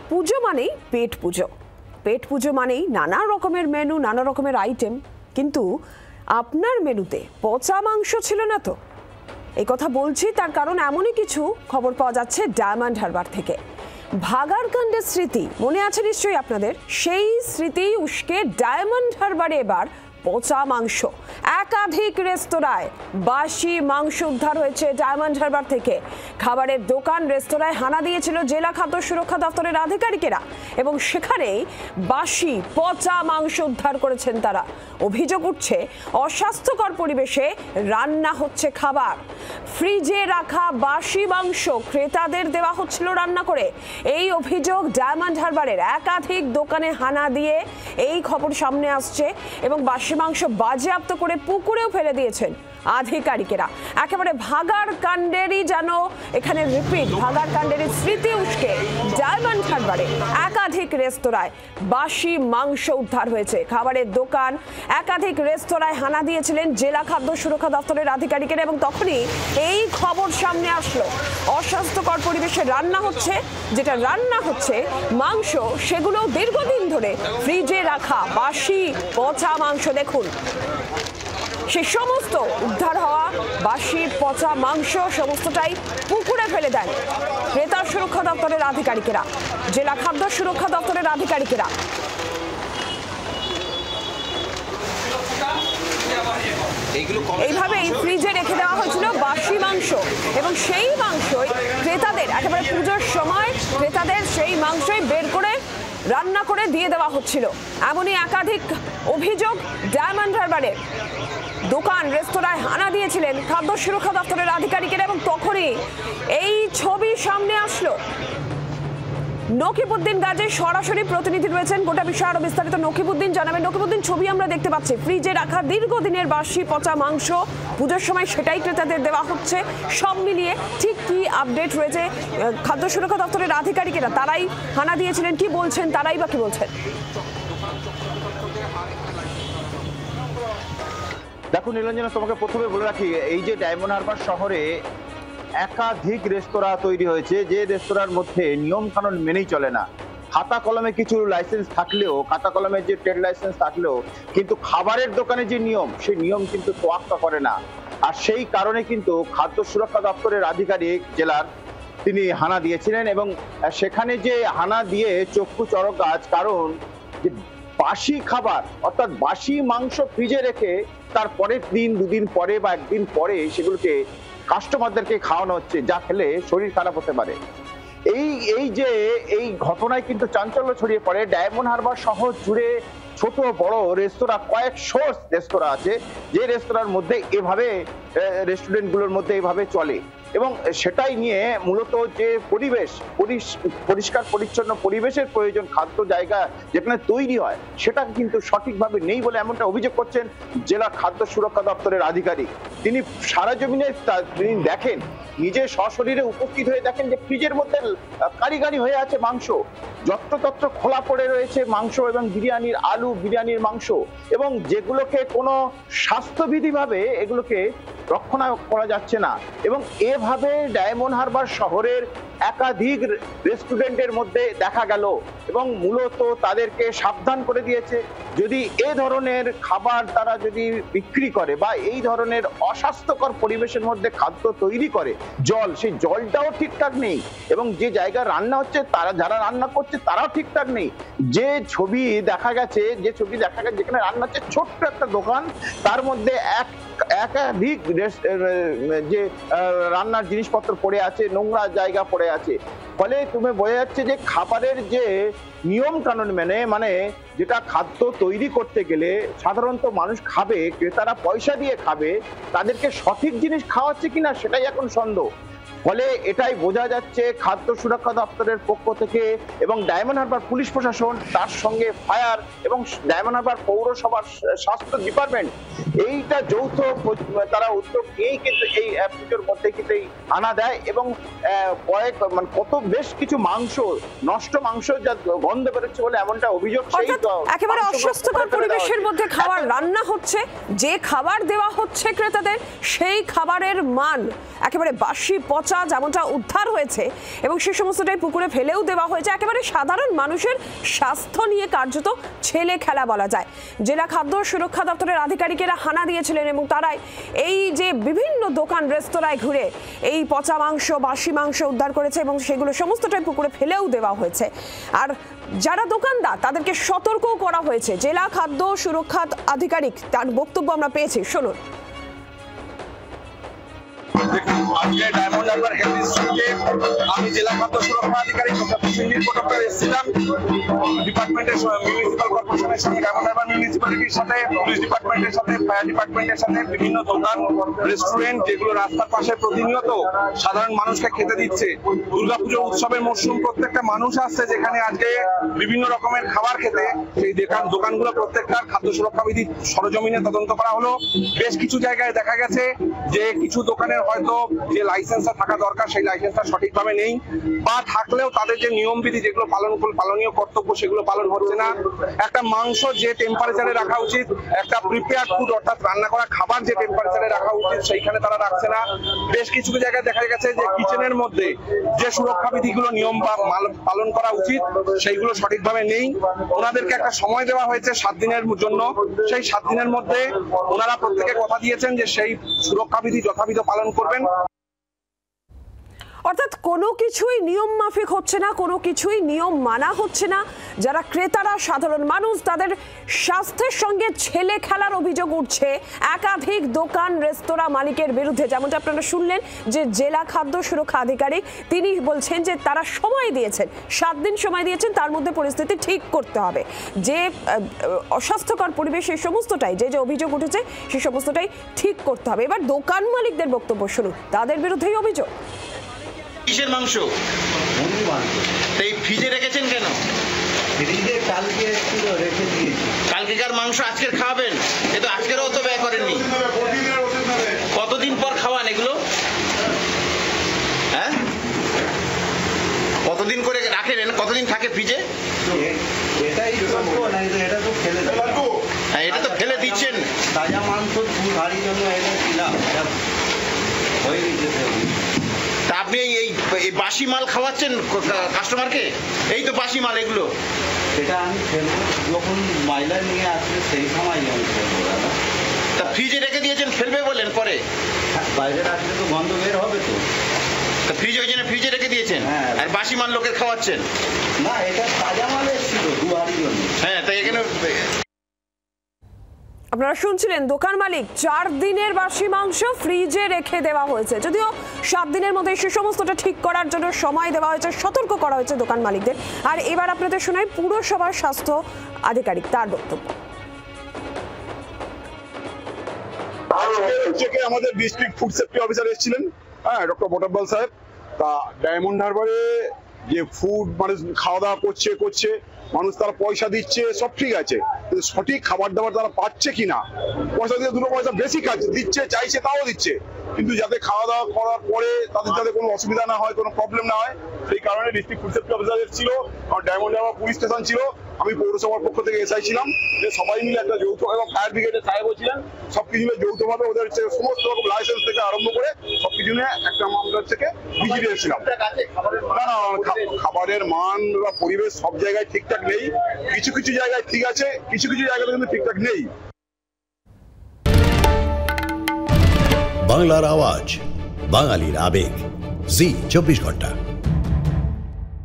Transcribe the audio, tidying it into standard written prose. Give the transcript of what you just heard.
পুজো মানেই পেট পুজো, পেট পুজো মানেই নানা রকমের মেনু, নানা রকমের আইটেম। কিন্তু আপনার মেনুতে পচা মাংস ছিল না তো? এই কথা বলছি তার কারণ এমনই কিছু খবর পাওয়া যাচ্ছে ডায়মন্ড হারবার থেকে। ভাগাড়কাণ্ডের স্মৃতি মনে আছে নিশ্চয়ই আপনাদের, সেই স্মৃতি উস্কে ডায়মন্ড হারবারে এবার পচা মাংস। একাধিক রেস্তোরাঁয় বাসি মাংস উদ্ধার হয়েছে ডায়মন্ড হারবার থেকে। খাবারের দোকান, রেস্তোরাঁয় হানা দিয়েছিল জেলা খাদ্য সুরক্ষা দপ্তরের আধিকারিকেরা এবং সেখানেই বাসি পচা মাংস উদ্ধার করেছেন তারা। অভিযোগ উঠছে অস্বাস্থ্যকর পরিবেশে রান্না হচ্ছে খাবার। ফ্রিজে রাখা বাসি মাংস ক্রেতাদের দেওয়া হচ্ছিল রান্না করে। এই অভিযোগ ডায়মন্ড হারবারের একাধিক দোকানে হানা দিয়ে এই খবর সামনে আসছে এবং বাসি মাংস বাজেয়াপ্ত করে পুকুরেও ফেলে দিয়েছেন আধিকারিকেরা। একেবারে ভাগাড়কাণ্ডেরই যেন এখানে রিপিট, ভাগাড়কাণ্ডেরই স্মৃতি উস্কে ডায়মন্ড হারবারে একাধিক রেস্তোরাঁয় বাসি মাংস উদ্ধার হয়েছে। খাবারের দোকান, একাধিক রেস্তোরাঁয় হানা দিয়েছিলেন জেলা খাদ্য সুরক্ষা দপ্তরের আধিকারিকেরা এবং তখনই এই খবর সামনে আসলো অস্বাস্থ্যকর পরিবেশে রান্না হচ্ছে। যেটা রান্না হচ্ছে মাংস, সেগুলো দীর্ঘদিন ধরে ফ্রিজে রাখা বাসি পচা মাংস। দেখুন, সে সমস্ত উদ্ধার হওয়া বাসি পচা মাংস সমস্তটাই পুকুরে ফেলে দেন ক্রেতা সুরক্ষা দপ্তরের আধিকারিকেরা, জেলা খাদ্য সুরক্ষা দপ্তরের আধিকারিকেরা। এইভাবেই ফ্রিজে রেখে দেওয়া হয়েছিল বাসি মাংস এবং সেই মাংসই ক্রেতাদের একেবারে পুজোর সময় ক্রেতাদের সেই মাংসই বের করে রান্না করে দিয়ে দেওয়া হচ্ছিল। এমনই একাধিক অভিযোগ ডায়মন্ড হারবারের দোকান, রেস্তোরাঁয় হানা দিয়েছিলেন খাদ্য সুরক্ষা দপ্তরের আধিকারিকেরা এবং তখনই এই ছবি সামনে আসলো। নকিবউদ্দিন গাজী সরাসরি প্রতিনিধি রয়েছেন, গোটা বিষয় আরো বিস্তারিত নকিবউদ্দিন জানাবেন। নকিবউদ্দিন, ছবি আমরা দেখতে পাচ্ছি, ফ্রিজে রাখা দীর্ঘদিনের বাসি পচা মাংস, পুজোর সময় সেটাই ক্রেতাদের দেওয়া হচ্ছে। সব মিলিয়ে ঠিক কি আপডেট রয়েছে? খাদ্য সুরক্ষা দপ্তরের আধিকারিকেরা তারাই হানা দিয়েছিলেন, কি বলছেন তারাই বা কি বলছেন? দেখো নীলাঞ্জনা, তোমাকে প্রথমে বলে রাখি, এই যে ডায়মন্ড হারবার শহরে একাধিক রেস্তোরাঁ তৈরি হয়েছে, যে রেস্তোরাঁর মধ্যে নিয়ম কানুন মেনেই চলে না। খাতা কলমে কিছু লাইসেন্স থাকলেও, খাতা কলমের যে ট্রেড লাইসেন্স থাকলেও কিন্তু খাবারের দোকানে যে নিয়ম, সেই নিয়ম কিন্তু তোয়াক্কা করে না। আর সেই কারণে কিন্তু খাদ্য সুরক্ষা দপ্তরের আধিকারিক জেলার তিনি হানা দিয়েছিলেন এবং সেখানে যে হানা দিয়ে চক্ষু চড়ক গাছ, কারণ যে বাসি খাবার অর্থাৎ বাসি মাংস ফ্রিজে রেখে তার পরের দিন, দুদিন পরে বা একদিন পরে সেগুলোকে কাস্টমারদেরকে খাওয়ানো হচ্ছে, যা খেলে শরীর খারাপ হতে পারে। এই ঘটনায় কিন্তু চাঞ্চল্য ছড়িয়ে পড়ে ডায়মন্ড হারবার শহর জুড়ে। ছোট বড় রেস্তোরাঁ, কয়েকশো রেস্তোরাঁ আছে, যে রেস্তোরাঁর মধ্যে এভাবে রেস্টুরেন্টগুলোর মধ্যে এভাবে চলে এবং সেটাই নিয়ে মূলত যে পরিষ্কার পরিচ্ছন্ন পরিবেশের প্রয়োজন, খাদ্য জায়গা যেখানে তৈরি হয়, সেটা কিন্তু সঠিকভাবে নেই বলে এমনটা অভিযোগ করছেন জেলা খাদ্য সুরক্ষা দপ্তরের আধিকারিক। তিনি সারা জমিনে তিনি দেখেন, নিজে সশরীরে উপস্থিত হয়ে দেখেন যে ফ্রিজের মধ্যে কারিগারি হয়ে আছে মাংস, যত্রতত্র খোলা পড়ে রয়েছে মাংস এবং বিরিয়ানির আলু, বিরিয়ানির মাংস, এবং যেগুলোকে কোনো স্বাস্থ্যবিধি ভাবে এগুলোকে রক্ষণা করা যাচ্ছে না। এবং এভাবে ডায়মন্ড হারবার শহরের একাধিক রেস্টুরেন্টের মধ্যে দেখা গেল এবং মূলত তাদেরকে সাবধান করে দিয়েছে, যদি এ ধরনের খাবার তারা যদি বিক্রি করে বা এই ধরনের অস্বাস্থ্যকর পরিবেশের মধ্যে খাদ্য তৈরি করে, জল, সেই জলটাও ঠিকঠাক নেই এবং যে জায়গায় রান্না হচ্ছে তারা যারা রান্না করছে তারাও ঠিকঠাক নেই। যে ছবি দেখা গেছে যেখানে রান্না হচ্ছে ছোট্ট একটা দোকান, তার মধ্যে একাধিক যে রান্নার জিনিসপত্র পড়ে আছে, নোংরা জায়গা পড়ে আছে। ফলে তুমি বোঝা যাচ্ছে যে খাবারের যে নিয়ম কানুন মানে যেটা খাদ্য তৈরি করতে গেলে সাধারণত মানুষ খাবে, ক্রেতারা পয়সা দিয়ে খাবে, তাদেরকে সঠিক জিনিস খাওয়াচ্ছে কিনা সেটাই এখন সন্দেহ। ফলে এটাই বোঝা যাচ্ছে খাদ্য সুরক্ষা দপ্তরের পক্ষ থেকে এবং ডায়মন্ড হারবার পুলিশ প্রশাসন, তার সঙ্গে ফায়ার এবং ডায়মন্ড হারবার পৌরসভার স্বাস্থ্য ডিপার্টমেন্ট, এইটা যৌথ তারা উদ্যোগ নিয়েই কিন্তু এই পুজোর মধ্যে কিন্তু আনা দেয় এবং বেশ কিছু মাংস, নষ্ট মাংস যা গন্ধ বেরোচ্ছে বলে এমনটা অভিযোগ। একেবারে অস্বাস্থ্যকর পরিবেশের মধ্যে খাবার রান্না হচ্ছে, যে খাবার দেওয়া হচ্ছে ক্রেতাদের সেই খাবারের মান একেবারে বাসি পচা পচা যেমনটা উদ্ধার হয়েছে এবং সে সমস্তটাই পুকুরে ফেলেও দেওয়া হয়েছে, একেবারে সাধারণ মানুষের স্বাস্থ্য নিয়ে কার্যত ছেলে খেলা বলা যায়। জেলা খাদ্য সুরক্ষা দপ্তরের আধিকারিকেরা হানা দিয়েছিলেন এবং তারাই এই যে বিভিন্ন দোকান রেস্তোরাঁয় ঘুরে এই পচা মাংস, বাসি মাংস উদ্ধার করেছে এবং সেগুলো সমস্তটাই পুকুরে ফেলেও দেওয়া হয়েছে। আর যারা দোকানদার তাদেরকে সতর্কও করা হয়েছে। জেলা খাদ্য সুরক্ষা আধিকারিক তার বক্তব্য আমরা পেয়েছি, শুনুন। আজকে ডায়মন্ড হারবার হেলথ ইনস্টিটিউটে আমি জেলা খাদ্য সুরক্ষা আধিকারিক ডক্টর এসেছিলাম। ডিপার্টমেন্টের মিউনিসিপাল কর্পোরেশনের সাথে, ডায়মন্ড হারবার মিউনিসিপ্যালিটির সাথে, পুলিশ ডিপার্টমেন্টের সাথে, ফায়ার ডিপার্টমেন্টের সাথে, বিভিন্ন দোকান রেস্টুরেন্ট যেগুলো রাস্তার পাশে প্রতিনিয়ত সাধারণ মানুষকে খেতে দিচ্ছে। দুর্গাপুজো উৎসবের মরশুম, প্রত্যেকটা মানুষ আসছে যেখানে আজকে বিভিন্ন রকমের খাবার খেতে। সেই দোকানগুলো প্রত্যেকটার খাদ্য সুরক্ষা বিধি সরজমিনে তদন্ত করা হলো। বেশ কিছু জায়গায় দেখা গেছে যে কিছু দোকানের হয়তো যে লাইসেন্সটা থাকা দরকার সেই লাইসেন্সটা সঠিকভাবে নেই, বা থাকলেও তাদের যে নিয়মবিধি যেগুলো পালনীয় কর্তব্য সেগুলো পালন হচ্ছে না। একটা মাংস যে টেম্পারেচারে রাখা উচিত, একটা প্রিপেয়ার্ড ফুড অর্থাৎ রান্না করা খাবার যে টেম্পারেচারে রাখা উচিত সেইখানে তারা রাখছে না। বেশ কিছু জায়গায় দেখা গেছে যে কিচেনের মধ্যে যে সুরক্ষা বিধিগুলো নিয়ম বা পালন করা উচিত সেইগুলো সঠিকভাবে নেই। ওনাদেরকে একটা সময় দেওয়া হয়েছে 7 দিনের জন্য। সেই 7 দিনের মধ্যে ওনারা প্রত্যেকে কথা দিয়েছেন যে সেই সুরক্ষা বিধি যথাবিধ পালন করবেন। অর্থাৎ কোনো কিছুই নিয়ম মাফিক হচ্ছে না, কোনো কিছুই নিয়ম মানা হচ্ছে না। যারা ক্রেতারা সাধারণ মানুষ তাদের স্বাস্থ্যের সঙ্গে ছেলে খেলার অভিযোগ উঠছে একাধিক দোকান রেস্তোরাঁ মালিকের বিরুদ্ধে। যেমনটা আপনারা শুনলেন যে জেলা খাদ্য সুরক্ষা আধিকারিক তিনি বলছেন যে তারা সময় দিয়েছেন, 7 দিন সময় দিয়েছেন, তার মধ্যে পরিস্থিতি ঠিক করতে হবে। যে অস্বাস্থ্যকর পরিবেশ এই সমস্তটাই যে অভিযোগ উঠেছে সেই সমস্তটাই ঠিক করতে হবে। এবার দোকান মালিকদের বক্তব্য শুনুন, তাদের বিরুদ্ধেই অভিযোগ। কিসের মাংস? এই ফ্রিজে রেখেছেন কেন? ফ্রিজে কালকে ছিল, রেখে দিয়েছি। কালকেকার মাংস আজকের খাওয়াবেন? এ তো আজকেরও তো ব্যয় করেননি। কতদিন পর খাওয়ান এগুলো? হ্যাঁ, কতদিন করে রাখেন? কতদিন থাকে ফ্রিজে? এটাই এটা তো ফেলে দেবো। হ্যাঁ, এটা তো ফেলে দিচ্ছেন। তাজা মাংস ভারী জন্য এটা ছিলাম হয়ে গেছে। তা আপনি এই বাসি মাল খাওয়াচ্ছেন কাস্টমারকে? এই তো বাসি মাল এগুলো। এটা আমি ফেলবো যখন ময়লা নিয়ে আসবে সেই সময় আমি ফেলবো দাদা। তা ফ্রিজে রেখে দিয়েছেন, ফেলবে বললেন পরে? বাইরে রাখলে তো গন্ধ বের হবে তো। তা ফ্রিজ ওই জন্য ফ্রিজে রেখে দিয়েছেন, আর বাসি মাল লোকের খাওয়াচ্ছেন? না, এটা তাজা মাল এসেছিল দুয়ারির জন্য। হ্যাঁ, তাই এখানে আপনারা শুনছিলেন দোকান মালিক 4 দিনের বাসি মাংস ফ্রিজে রেখে দেওয়া হয়েছে। যদিও 7 দিনের মধ্যে সে সমস্তটা ঠিক করার জন্য সময় দেওয়া হয়েছে, সতর্ক করা হয়েছে দোকান মালিকদের। আর এবার আপনাদের শোনাই পুরসভার স্বাস্থ্য আধিকারিক তার বক্তব্য। থেকে আমাদের ডিস্ট্রিক্ট ফুড সেফটি অফিসার এসেছিলেন, হ্যাঁ, ডক্টর বটব্বল সাহেব। তা ডায়মন্ড হারবারে যে ফুড মানুষ খাওয়া দাওয়া করছে, মানুষ তারা পয়সা দিচ্ছে, সব ঠিক আছে, কিন্তু সঠিক খাবার দাবার তারা পাচ্ছে কিনা, পয়সা দিয়ে 2 পয়সা বেশি খাচ্ছে, দিচ্ছে, চাইছে তাও দিচ্ছে, কিন্তু যাতে খাওয়া দাওয়া করার পরে তাদের যাতে কোনো অসুবিধা না হয়, কোনো প্রবলেম না হয়, সেই কারণে ডিস্ট্রিক্ট ফুড সেফটি অফিসার এসেছিল। আর ডায়মন্ড হারবার পুলিশ স্টেশন ছিল, আমি পৌরসভার পক্ষ থেকে এসআই ছিলাম, যে সবাই মিলে একটা যৌথ, এবং ফায়ার ব্রিগেডের সাহেবও ছিলেন, সবকিছু মিলে যৌথভাবে ওদের সমস্ত রকম লাইসেন্স থেকে আরম্ভ করে সবকিছু নিয়ে একটা মামলার থেকে ভিজিট এসেছিলাম। না, খাবারের মান বা পরিবেশ সব জায়গায় ঠিকঠাক নেই, কিছু কিছু জায়গায় ঠিক আছে, কিছু কিছু জায়গায় কিন্তু ঠিকঠাক নেই। বাংলার আওয়াজ, বাঙালির আবেগ, জি 24 ঘন্টা।